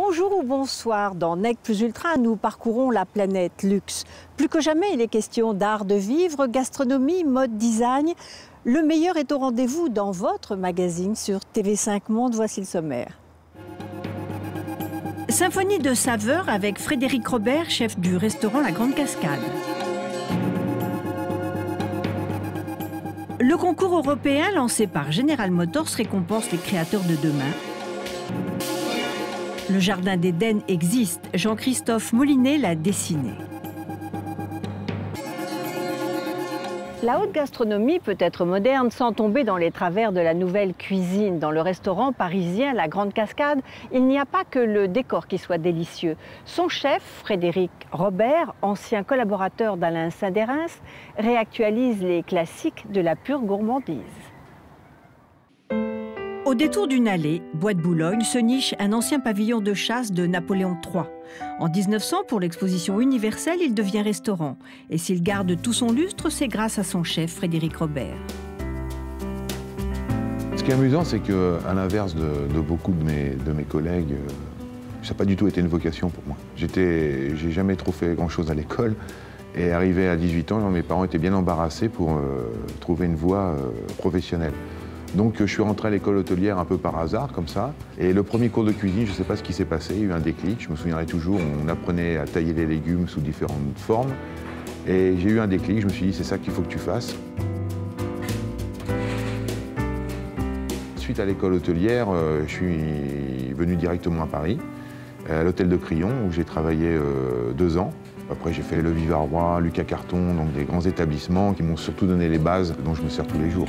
Bonjour ou bonsoir, dans Nec Plus Ultra, nous parcourons la planète luxe. Plus que jamais, il est question d'art de vivre, gastronomie, mode, design. Le meilleur est au rendez-vous dans votre magazine sur TV5 Monde. Voici le sommaire. Symphonie de saveurs avec Frédéric Robert, chef du restaurant La Grande Cascade. Le concours européen lancé par General Motors récompense les créateurs de demain. Le jardin d'Éden existe. Jean-Christophe Molinet l'a dessiné. La haute gastronomie peut être moderne sans tomber dans les travers de la nouvelle cuisine. Dans le restaurant parisien La Grande Cascade, il n'y a pas que le décor qui soit délicieux. Son chef, Frédéric Robert, ancien collaborateur d'Alain Saint-Dérens, réactualise les classiques de la pure gourmandise. Au détour d'une allée, Bois de Boulogne, se niche un ancien pavillon de chasse de Napoléon III. En 1900, pour l'exposition universelle, il devient restaurant. Et s'il garde tout son lustre, c'est grâce à son chef, Frédéric Robert. Ce qui est amusant, c'est qu'à l'inverse de beaucoup de mes collègues, ça n'a pas du tout été une vocation pour moi. J'ai jamais trop fait grand-chose à l'école. Et arrivé à 18 ans, mes parents étaient bien embarrassés pour trouver une voie professionnelle. Donc je suis rentré à l'école hôtelière un peu par hasard, comme ça. Et le premier cours de cuisine, je ne sais pas ce qui s'est passé, il y a eu un déclic. Je me souviendrai toujours, on apprenait à tailler les légumes sous différentes formes. Et j'ai eu un déclic, je me suis dit, c'est ça qu'il faut que tu fasses. Suite à l'école hôtelière, je suis venu directement à Paris, à l'hôtel de Crillon, où j'ai travaillé 2 ans. Après, j'ai fait le Vivarois, Lucas Carton, donc des grands établissements qui m'ont surtout donné les bases dont je me sers tous les jours.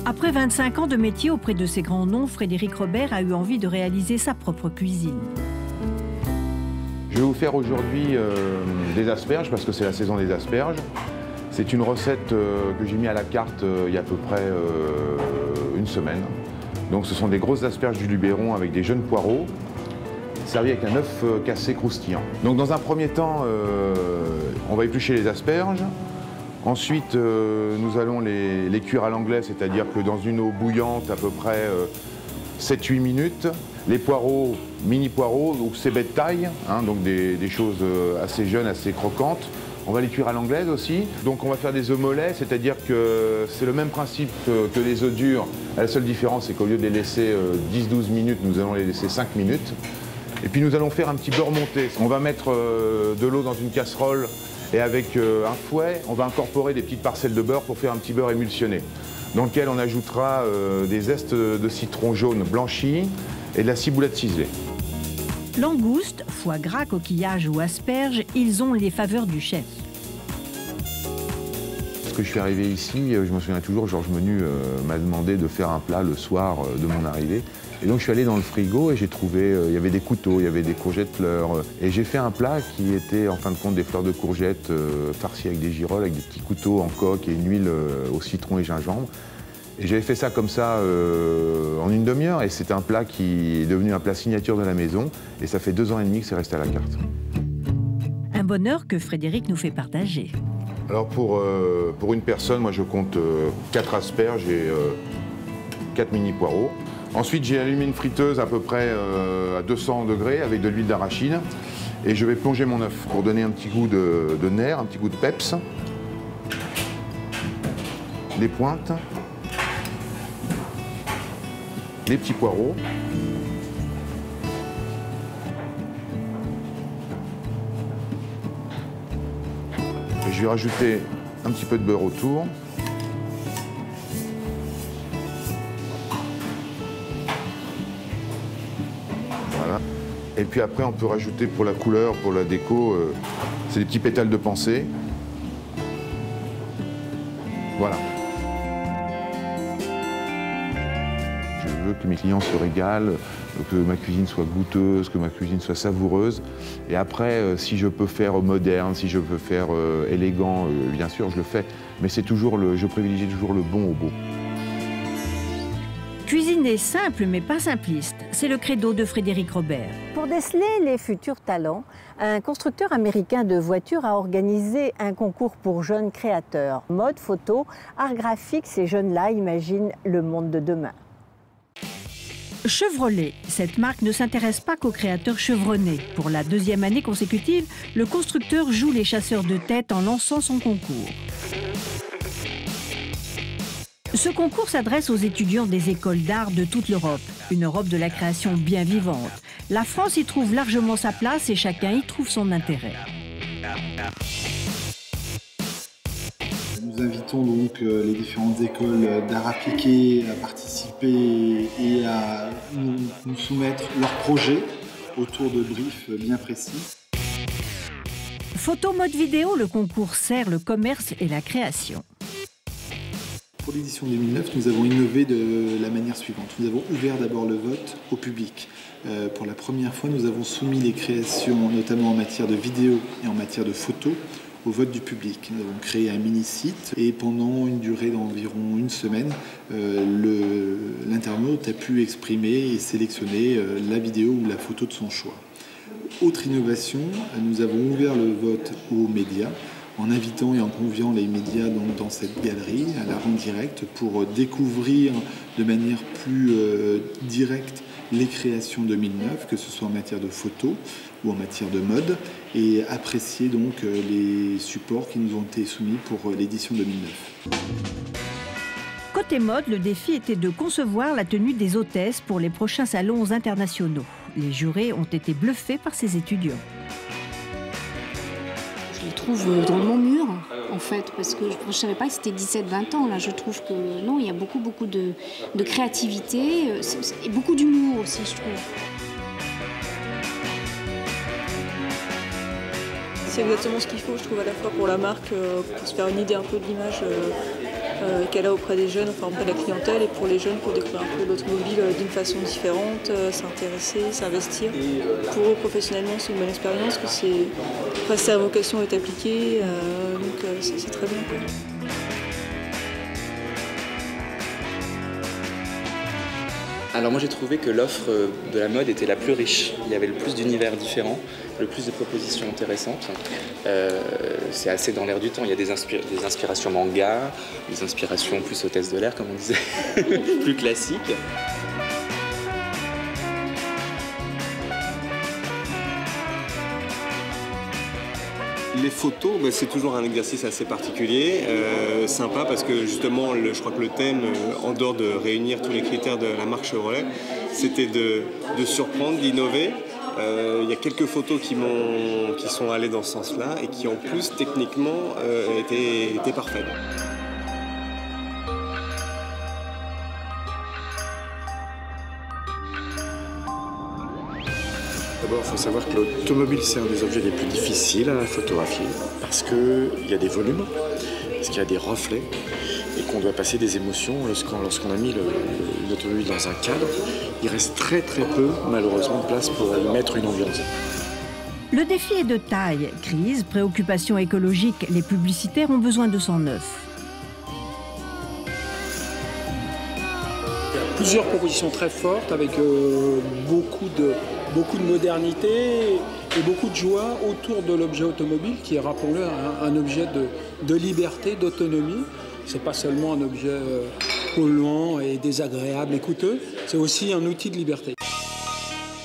Après 25 ans de métier auprès de ces grands noms, Frédéric Robert a eu envie de réaliser sa propre cuisine. Je vais vous faire aujourd'hui des asperges, parce que c'est la saison des asperges. C'est une recette que j'ai mis à la carte il y a à peu près une semaine. Donc ce sont des grosses asperges du Luberon avec des jeunes poireaux, servis avec un œuf cassé croustillant. Donc dans un premier temps, on va éplucher les asperges. Ensuite, nous allons les cuire à l'anglaise, c'est-à-dire que dans une eau bouillante, à peu près 7-8 minutes. Les poireaux, mini poireaux, donc c'est bête taille, hein, donc des choses assez jeunes, assez croquantes. On va les cuire à l'anglaise aussi. Donc on va faire des œufs mollets, c'est-à-dire que c'est le même principe que les œufs durs. La seule différence, c'est qu'au lieu de les laisser 10-12 minutes, nous allons les laisser 5 minutes. Et puis nous allons faire un petit beurre monté. On va mettre de l'eau dans une casserole. Et avec un fouet, on va incorporer des petites parcelles de beurre pour faire un petit beurre émulsionné, dans lequel on ajoutera des zestes de citron jaune blanchi et de la ciboulette ciselée. Langoustes, foie gras, coquillages ou asperges, ils ont les faveurs du chef. Quand je suis arrivé ici, je me souviens toujours, Georges Menu m'a demandé de faire un plat le soir de mon arrivée. Et donc je suis allé dans le frigo et j'ai trouvé, il y avait des couteaux, il y avait des courgettes fleurs. Et j'ai fait un plat qui était en fin de compte des fleurs de courgettes farcies avec des girolles, avec des petits couteaux en coque et une huile au citron et gingembre. Et j'avais fait ça comme ça en une demi-heure et c'est un plat qui est devenu un plat signature de la maison. Et ça fait 2 ans et demi que c'est resté à la carte. Un bonheur que Frédéric nous fait partager. Alors pour une personne, moi je compte 4 asperges et 4 mini poireaux. Ensuite, j'ai allumé une friteuse à peu près à 200 degrés avec de l'huile d'arachide. Et je vais plonger mon œuf pour donner un petit goût de nerf, un petit goût de peps. Les pointes. Les petits poireaux. Et je vais rajouter un petit peu de beurre autour. Et puis après, on peut rajouter pour la couleur, pour la déco, c'est des petits pétales de pensée. Voilà. Je veux que mes clients se régalent, que ma cuisine soit goûteuse, que ma cuisine soit savoureuse. Et après, si je peux faire moderne, si je peux faire élégant, bien sûr, je le fais. Mais c'est toujours je privilégie toujours le bon au beau. Cuisiner simple mais pas simpliste, c'est le credo de Frédéric Robert. Pour déceler les futurs talents, un constructeur américain de voitures a organisé un concours pour jeunes créateurs. Mode, photo, art graphique, ces jeunes-là imaginent le monde de demain. Chevrolet, cette marque ne s'intéresse pas qu'aux créateurs chevronnés. Pour la 2e année consécutive, le constructeur joue les chasseurs de tête en lançant son concours. Ce concours s'adresse aux étudiants des écoles d'art de toute l'Europe. Une Europe de la création bien vivante. La France y trouve largement sa place et chacun y trouve son intérêt. Nous invitons donc les différentes écoles d'art appliqué à participer et à nous soumettre leurs projets autour de briefs bien précis. Photo, mode vidéo, le concours sert le commerce et la création. Pour l'édition 2009, nous avons innové de la manière suivante. Nous avons ouvert d'abord le vote au public. Pour la première fois, nous avons soumis les créations, notamment en matière de vidéo et en matière de photos, au vote du public. Nous avons créé un mini-site et pendant une durée d'environ une semaine, l'internaute a pu exprimer et sélectionner la vidéo ou la photo de son choix. Autre innovation, nous avons ouvert le vote aux médias en invitant et en conviant les médias donc, dans cette galerie à la rendre directe pour découvrir de manière plus directe les créations 2009, que ce soit en matière de photos ou en matière de mode, et apprécier donc les supports qui nous ont été soumis pour l'édition 2009. Côté mode, le défi était de concevoir la tenue des hôtesses pour les prochains salons internationaux. Les jurés ont été bluffés par ces étudiants. Je les trouve drôlement mûrs, en fait, parce que je ne savais pas que c'était 17-20 ans. Là, je trouve que non, il y a beaucoup de créativité et beaucoup d'humour aussi, je trouve. C'est exactement ce qu'il faut, je trouve, à la fois pour la marque, pour se faire une idée un peu de l'image qu'elle a auprès des jeunes, enfin auprès de la clientèle, et pour les jeunes pour découvrir un peu l'automobile d'une façon différente, s'intéresser, s'investir. Pour eux, professionnellement, c'est une bonne expérience, que sa vocation est appliquée, donc c'est très bien. Alors moi j'ai trouvé que l'offre de la mode était la plus riche. Il y avait le plus d'univers différents, le plus de propositions intéressantes. C'est assez dans l'air du temps. Il y a des inspirations manga, des inspirations plus hôtesse de l'air, comme on disait, plus classiques. Les photos, c'est toujours un exercice assez particulier, sympa parce que justement, je crois que le thème, en dehors de réunir tous les critères de la marque Chevrolet, c'était de surprendre, d'innover. Il y a quelques photos qui sont allées dans ce sens-là et qui en plus techniquement étaient parfaites. D'abord, il faut savoir que l'automobile, c'est un des objets les plus difficiles à photographier parce qu'il y a des volumes, parce qu'il y a des reflets et qu'on doit passer des émotions lorsqu'on a mis l'automobile dans un cadre. Il reste très peu, malheureusement, de place pour y mettre une ambiance. Le défi est de taille. Crise, préoccupations écologiques, les publicitaires ont besoin de sang neuf. Plusieurs propositions très fortes avec beaucoup de modernité et beaucoup de joie autour de l'objet automobile qui est, rappelons-le, un objet de liberté, d'autonomie. C'est pas seulement un objet polluant et désagréable et coûteux, c'est aussi un outil de liberté.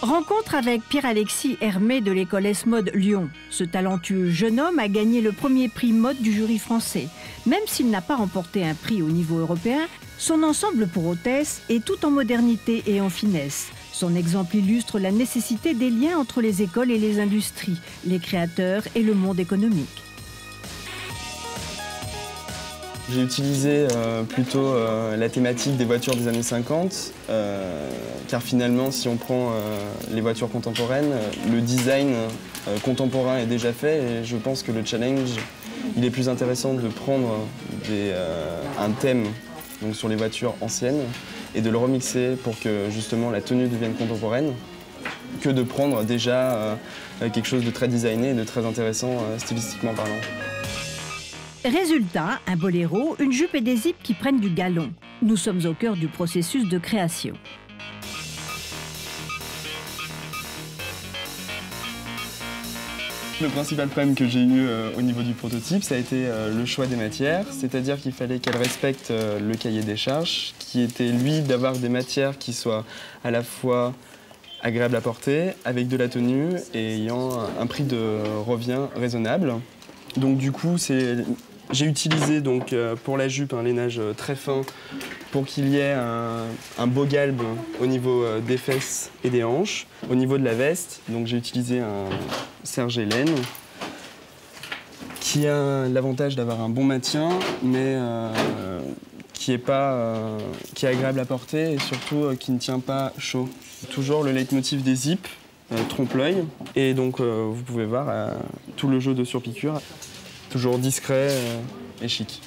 Rencontre avec Pierre-Alexis Hermé de l'école S-Mode Lyon. Ce talentueux jeune homme a gagné le premier prix mode du jury français. Même s'il n'a pas remporté un prix au niveau européen, son ensemble pour hôtesse est tout en modernité et en finesse. Son exemple illustre la nécessité des liens entre les écoles et les industries, les créateurs et le monde économique. J'ai utilisé plutôt la thématique des voitures des années 50, car finalement, si on prend les voitures contemporaines, le design contemporain est déjà fait et je pense que le challenge, il est plus intéressant de prendre un thème donc, sur les voitures anciennes et de le remixer pour que justement la tenue devienne contemporaine, que de prendre déjà quelque chose de très designé et de très intéressant stylistiquement parlant. Résultat, un boléro, une jupe et des zips qui prennent du galon. Nous sommes au cœur du processus de création. Le principal problème que j'ai eu au niveau du prototype, ça a été le choix des matières, c'est-à-dire qu'il fallait qu'elle respecte le cahier des charges, qui était, lui, d'avoir des matières qui soient à la fois agréables à porter, avec de la tenue et ayant un prix de revient raisonnable. Donc du coup, j'ai utilisé donc, pour la jupe un lainage très fin pour qu'il y ait un beau galbe au niveau des fesses et des hanches. Au niveau de la veste, donc j'ai utilisé un serge laine qui a l'avantage d'avoir un bon maintien, mais qui est agréable à porter et surtout qui ne tient pas chaud. Toujours le leitmotiv des zips, trompe-l'œil. Et donc vous pouvez voir tout le jeu de surpiqûre, toujours discret et chic.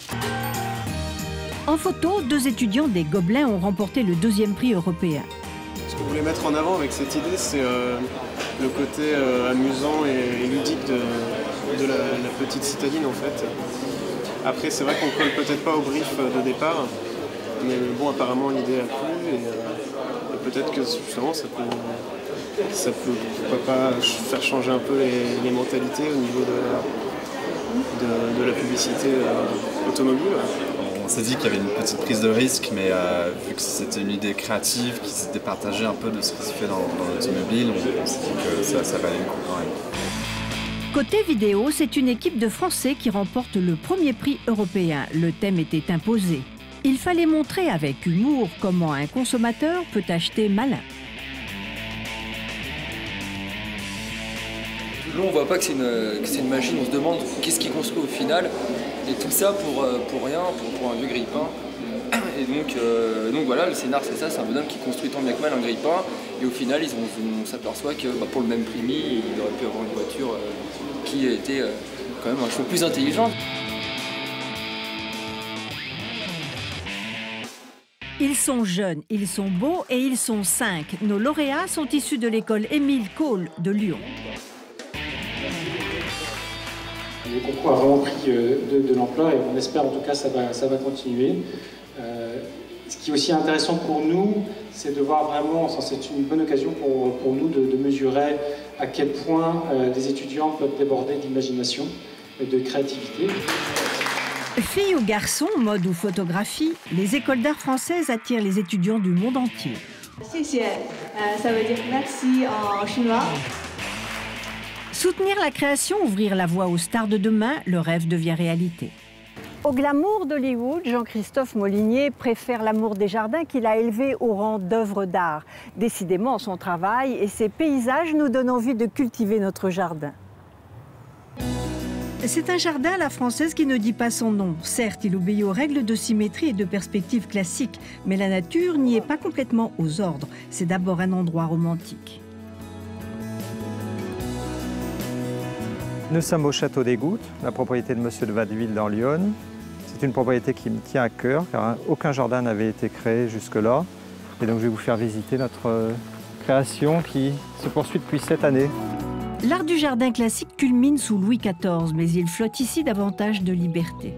En photo, 2 étudiants des Gobelins ont remporté le 2e prix européen. Ce qu'on voulait mettre en avant avec cette idée, c'est le côté amusant et ludique de la petite citadine en fait. Après, c'est vrai qu'on colle peut-être pas au brief de départ, mais bon, apparemment l'idée a plu et peut-être que justement ça peut pourquoi pas faire changer un peu les mentalités au niveau de la publicité automobile. On s'est dit qu'il y avait une petite prise de risque, mais vu que c'était une idée créative qui s'était partagée un peu de ce qui se fait dans l'automobile, on s'est dit que ça valait le coup quand même. Côté vidéo, c'est une équipe de Français qui remporte le 1er prix européen. Le thème était imposé. Il fallait montrer avec humour comment un consommateur peut acheter malin. Nous, on ne voit pas que c'est une machine, on se demande qu'est-ce qu'il construit au final. Et tout ça pour rien, pour un vieux grille-pain. Et donc voilà, le scénar c'est ça, c'est un bonhomme qui construit tant bien que mal un grille-pain. Et au final, on s'aperçoit que pour le même prix mis, il aurait pu avoir une voiture qui était quand même un peu plus intelligente. Ils sont jeunes, ils sont beaux et ils sont 5. Nos lauréats sont issus de l'école Émile Cole de Lyon. Le concours a vraiment pris de l'ampleur et on espère en tout cas ça va continuer. Ce qui est aussi intéressant pour nous, c'est de voir vraiment, c'est une bonne occasion pour nous de mesurer à quel point les étudiants peuvent déborder d'imagination et de créativité. Filles ou garçons, mode ou photographie, les écoles d'art françaises attirent les étudiants du monde entier. Ça veut dire merci en chinois. Soutenir la création, ouvrir la voie aux stars de demain, le rêve devient réalité. Au glamour d'Hollywood, Jean-Christophe Molinier préfère l'amour des jardins qu'il a élevé au rang d'œuvre d'art. Décidément, son travail et ses paysages nous donnent envie de cultiver notre jardin. C'est un jardin à la française qui ne dit pas son nom. Certes, il obéit aux règles de symétrie et de perspective classiques, mais la nature n'y est pas complètement aux ordres. C'est d'abord un endroit romantique. Nous sommes au Château des Gouttes, la propriété de Monsieur de Vadeville dans l'Yonne. C'est une propriété qui me tient à cœur, car aucun jardin n'avait été créé jusque-là. Et donc je vais vous faire visiter notre création qui se poursuit depuis cette année. L'art du jardin classique culmine sous Louis XIV, mais il flotte ici davantage de liberté.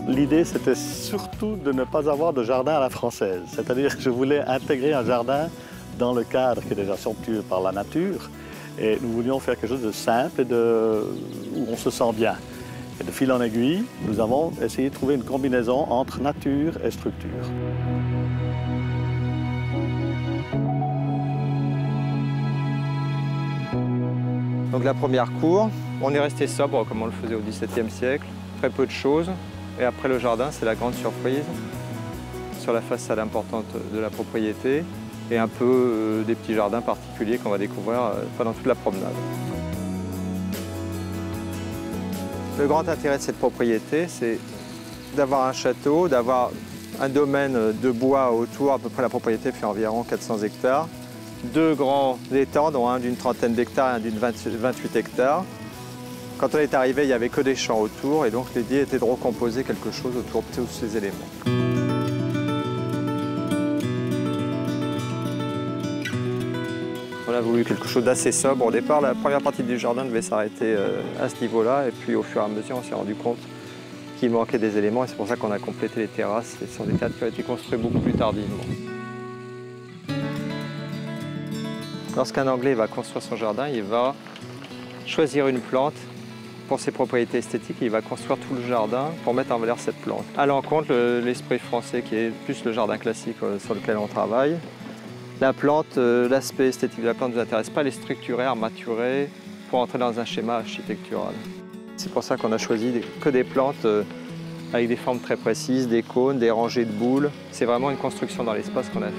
L'idée, c'était surtout de ne pas avoir de jardin à la française. C'est-à-dire que je voulais intégrer un jardin dans le cadre qui est déjà somptueux par la nature. Et nous voulions faire quelque chose de simple et où on se sent bien. Et de fil en aiguille, nous avons essayé de trouver une combinaison entre nature et structure. Donc la première cour, on est resté sobre comme on le faisait au XVIIe siècle, très peu de choses. Et après le jardin, c'est la grande surprise. Sur la façade importante de la propriété et un peu des petits jardins particuliers qu'on va découvrir pendant toute la promenade. Le grand intérêt de cette propriété, c'est d'avoir un château, d'avoir un domaine de bois autour. À peu près la propriété fait environ 400 hectares. 2 grands étangs, dont un d'une trentaine d'hectares et un d'une 28 hectares. Quand on est arrivé, il n'y avait que des champs autour et donc l'idée était de recomposer quelque chose autour de tous ces éléments. On a voulu quelque chose d'assez sobre. Au départ, la première partie du jardin devait s'arrêter à ce niveau-là et puis au fur et à mesure, on s'est rendu compte qu'il manquait des éléments et c'est pour ça qu'on a complété les terrasses. Ce sont des cadres qui ont été construits beaucoup plus tardivement. Lorsqu'un Anglais va construire son jardin, il va choisir une plante pour ses propriétés esthétiques. Il va construire tout le jardin pour mettre en valeur cette plante. À l'encontre, l'esprit français qui est plus le jardin classique sur lequel on travaille. La plante, l'aspect esthétique de la plante ne nous intéresse pas, elle est structurée, armaturée pour entrer dans un schéma architectural. C'est pour ça qu'on a choisi que des plantes avec des formes très précises, des cônes, des rangées de boules. C'est vraiment une construction dans l'espace qu'on a fait.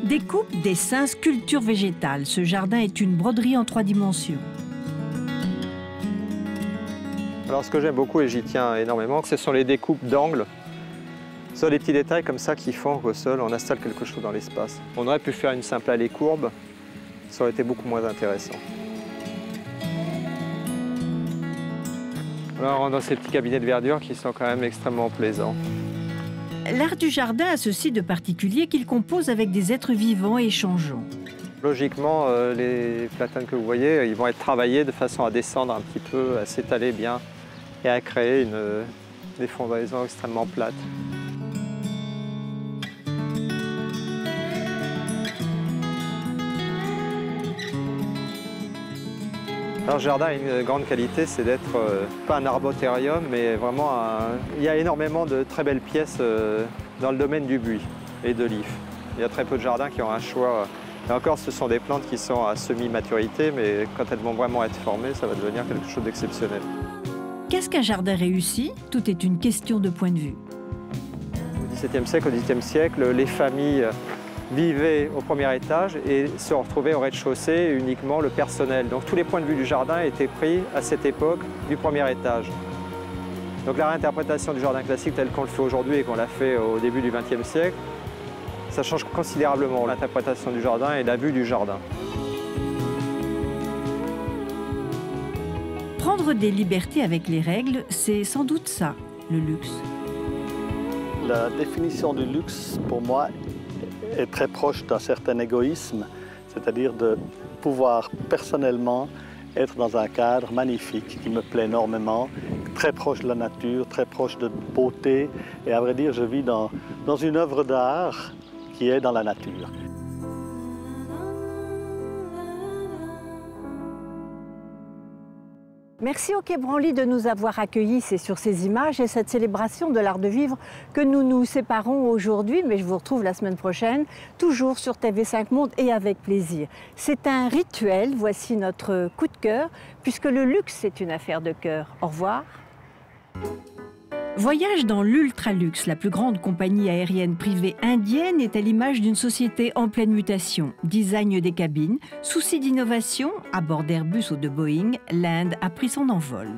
Découpe, dessins, sculpture végétale. Ce jardin est une broderie en 3 dimensions. Alors ce que j'aime beaucoup et j'y tiens énormément, ce sont les découpes d'angles. Ce sont des petits détails comme ça qui font qu'au sol, on installe quelque chose dans l'espace. On aurait pu faire une simple allée courbe, ça aurait été beaucoup moins intéressant. Alors on rentre dans ces petits cabinets de verdure qui sont quand même extrêmement plaisants. L'art du jardin a ceci de particulier qu'il compose avec des êtres vivants et changeants. Logiquement, les platanes que vous voyez, ils vont être travaillés de façon à descendre un petit peu, à s'étaler bien et à créer des fondaisons extrêmement plates. Alors, le jardin a une grande qualité, c'est d'être pas un arbotérium, mais vraiment il y a énormément de très belles pièces dans le domaine du buis et de l'if. Il y a très peu de jardins qui ont un choix. Et encore, ce sont des plantes qui sont à semi-maturité, mais quand elles vont vraiment être formées, ça va devenir quelque chose d'exceptionnel. Qu'est-ce qu'un jardin réussi? Tout est une question de point de vue. Au XVIIe siècle, au XVIIIe siècle, les familles vivaient au premier étage et se retrouvaient au rez-de-chaussée uniquement le personnel. Donc tous les points de vue du jardin étaient pris à cette époque du premier étage. Donc la réinterprétation du jardin classique tel qu'on le fait aujourd'hui et qu'on l'a fait au début du XXe siècle, ça change considérablement l'interprétation du jardin et la vue du jardin. Prendre des libertés avec les règles, c'est sans doute ça, le luxe. La définition du luxe, pour moi, est très proche d'un certain égoïsme, c'est-à-dire de pouvoir personnellement être dans un cadre magnifique qui me plaît énormément, très proche de la nature, très proche de beauté. Et à vrai dire, je vis dans une œuvre d'art qui est dans la nature. Merci au Quai Branly de nous avoir accueillis. C'est sur ces images et cette célébration de l'art de vivre que nous nous séparons aujourd'hui, mais je vous retrouve la semaine prochaine, toujours sur TV5 Monde et avec plaisir. C'est un rituel, voici notre coup de cœur, puisque le luxe est une affaire de cœur. Au revoir. Voyage dans l'ultra-luxe, la plus grande compagnie aérienne privée indienne est à l'image d'une société en pleine mutation. Design des cabines, souci d'innovation, à bord d'Airbus ou de Boeing, l'Inde a pris son envol.